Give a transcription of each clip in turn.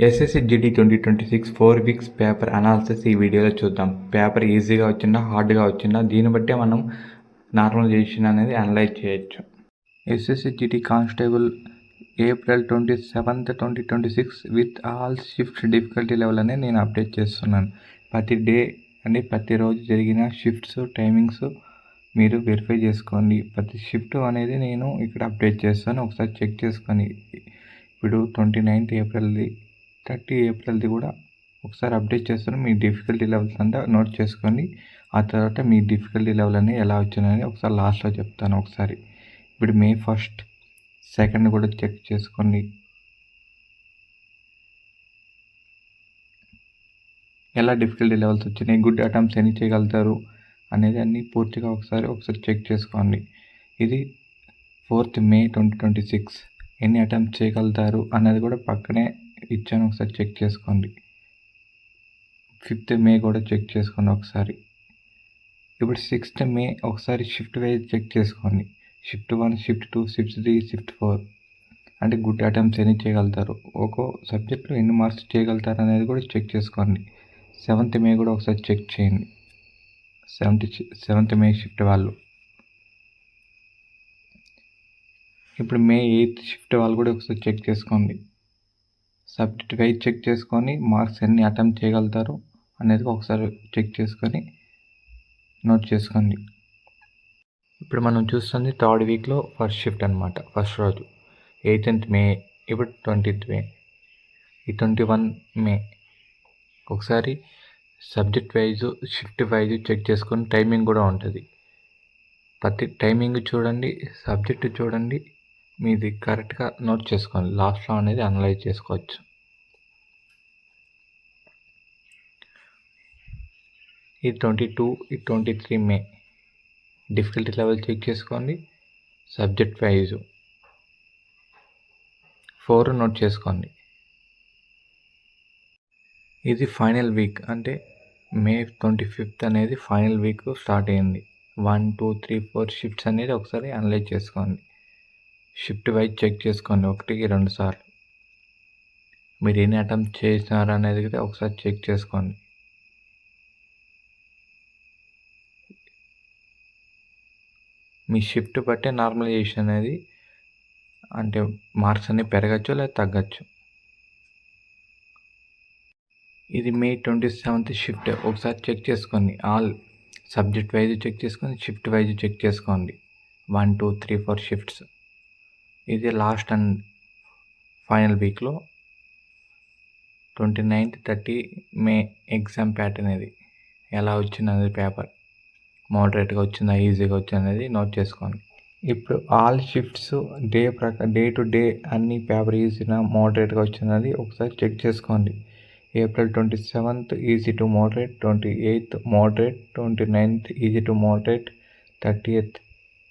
SSC GD 2026 4 weeks paper analysis ఈ వీడియోలో చూద్దాం. పేపర్ ఈజీగా వచ్చిందా, హార్డ్గా వచ్చిందా, దీన్ని బట్టే మనం నార్మలైజేషన్ అనేది అనలైజ్ చేయొచ్చు. SSC GD constable April 27th 2026 with all shifts difficulty level అనేది నేను అప్డేట్ చేస్తున్నాను. ప్రతి డే అంటే ప్రతిరోజు జరిగిన షిఫ్ట్స్ టైమింగ్స్ మీరు వెరిఫై చేసుకోండి. ప్రతి షిఫ్ట్ అనేది నేను ఇక్కడ అప్డేట్ చేస్తాను, ఒకసారి చెక్ చేసుకొని. ఇప్పుడు 29th ఏప్రిల్ది 30 ఏప్రిల్ది కూడా ఒకసారి అప్డేట్ చేస్తాను. మీ డిఫికల్టీ లెవెల్స్ అంతా నోట్ చేసుకోండి. ఆ తర్వాత మీ డిఫికల్టీ లెవెల్ అనేది ఎలా వచ్చిందని ఒకసారి లాస్ట్లో చెప్తాను. ఒకసారి ఇప్పుడు May 1st 2nd కూడా చెక్ చేసుకోండి. ఎలా డిఫికల్టీ లెవెల్స్ వచ్చినాయి, గుడ్ అటెంప్ట్స్ ఎన్ని చేయగలుగుతారు అనేది అన్నీ పూర్తిగా ఒకసారి చెక్ చేసుకోండి. ఇది 4th May 2026 ఎన్ని అటెంప్ట్స్ చేయగలుగుతారు అన్నది కూడా పక్కనే ఇచ్చాను, ఒకసారి చెక్ చేసుకోండి. 5th May కూడా చెక్ చేసుకోండి ఒకసారి. ఇప్పుడు 6th May ఒకసారి షిఫ్ట్ వైజ్ చెక్ చేసుకోండి. షిఫ్ట్ 1, షిఫ్ట్ 2, షిఫ్ట్ 3, షిఫ్ట్ 4 అంటే గుడ్ అటెంప్ట్స్ ఎన్ని చేయగలుగుతారు, ఒక్కో సబ్జెక్ట్లో ఎన్ని మార్క్స్ చేయగలుగుతారు అనేది కూడా చెక్ చేసుకోండి. 7th May కూడా ఒకసారి చెక్ చేయండి. 7th May షిఫ్ట్ వాళ్ళు. ఇప్పుడు May 8th షిఫ్ట్ వాళ్ళు కూడా ఒకసారి చెక్ చేసుకోండి. సబ్జెక్ట్ వైజ్ చెక్ చేసుకొని మార్క్స్ ఎన్ని అటెంప్ట్ చేయగలుగుతారు అనేది ఒకసారి చెక్ చేసుకొని నోట్ చేసుకోండి. ఇప్పుడు మనం చూస్తుంది 3rd వీక్లో ఫస్ట్ షిఫ్ట్ అనమాట. ఫస్ట్ రోజు 18th May, ఇప్పుడు 20th May, ఈ 21 May ఒకసారి subject wise shift wise check చేసుకొని టైమింగ్ కూడా ఉంటుంది. ప్రతి టైమింగ్ చూడండి, సబ్జెక్ట్ చూడండి, మీది కరెక్ట్గా నోట్ చేసుకోండి. లాస్ట్లో అనేది అనలైజ్ చేసుకోవచ్చు. ఈ 22, ఈ 23 May డిఫికల్టీ లెవెల్ చెక్ చేసుకోండి. సబ్జెక్ట్ వైజ్ 4 నోట్ చేసుకోండి. ఇది ఫైనల్ వీక్, అంటే May 25th అనేది ఫైనల్ వీక్ స్టార్ట్ అయ్యింది. 1, 2, 3, 4 షిఫ్ట్స్ అనేది ఒకసారి అనలైజ్ చేసుకోండి. షిఫ్ట్ వైజ్ చెక్ చేసుకోండి 1కి 2 సార్లు. మీరు ఎన్ని అటెంప్ట్ చేసినారు అనేది కూడా ఒకసారి చెక్ చేసుకోండి. మీ షిఫ్ట్ బట్టే నార్మలైజేషన్ అనేది, అంటే మార్క్స్ అనేవి పెరగచ్చు లేదా తగ్గచ్చు. ఇది May 27th షిఫ్ట్ ఒకసారి చెక్ చేసుకోండి. ఆల్ సబ్జెక్ట్ వైజ్ చెక్ చేసుకోండి, షిఫ్ట్ వైజ్ చెక్ చేసుకోండి. 1, 2, 3, 4 షిఫ్ట్స్. ఇది లాస్ట్ అండ్ ఫైనల్ వీక్లో 29th 30 May ఎగ్జామ్ ప్యాటర్న్ ఇది ఎలా వచ్చిందనేది, పేపర్ మోడరేట్గా వచ్చిందా, ఈజీగా వచ్చింది అనేది నోట్ చేసుకోండి. ఇప్పుడు all shifts day to day అన్ని పేపర్ ఈజీనా మోడరేట్గా వచ్చింది ఒకసారి చెక్ చేసుకోండి. April 27th easy to moderate, 28th moderate, 29th easy to moderate, 30th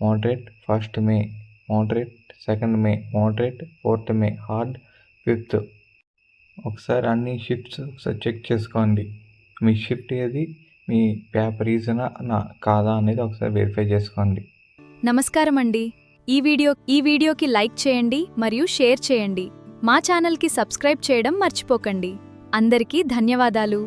moderate, 1st May moderate, 2nd May moderate, 4th May hard, 5th. ఒకసారి అన్ని shifts ఒకసారి check చేసుకోండి. మీ shift ఏది, మీ paper ఈజీనా కాదా అనేది ఒకసారి వెరిఫై చేసుకోండి. నమస్కారం అండి. ఈ వీడియోకి లైక్ చేయండి మరియు షేర్ చేయండి. మా ఛానల్కి సబ్స్క్రైబ్ చేయడం మర్చిపోకండి. అందరికీ ధన్యవాదాలు.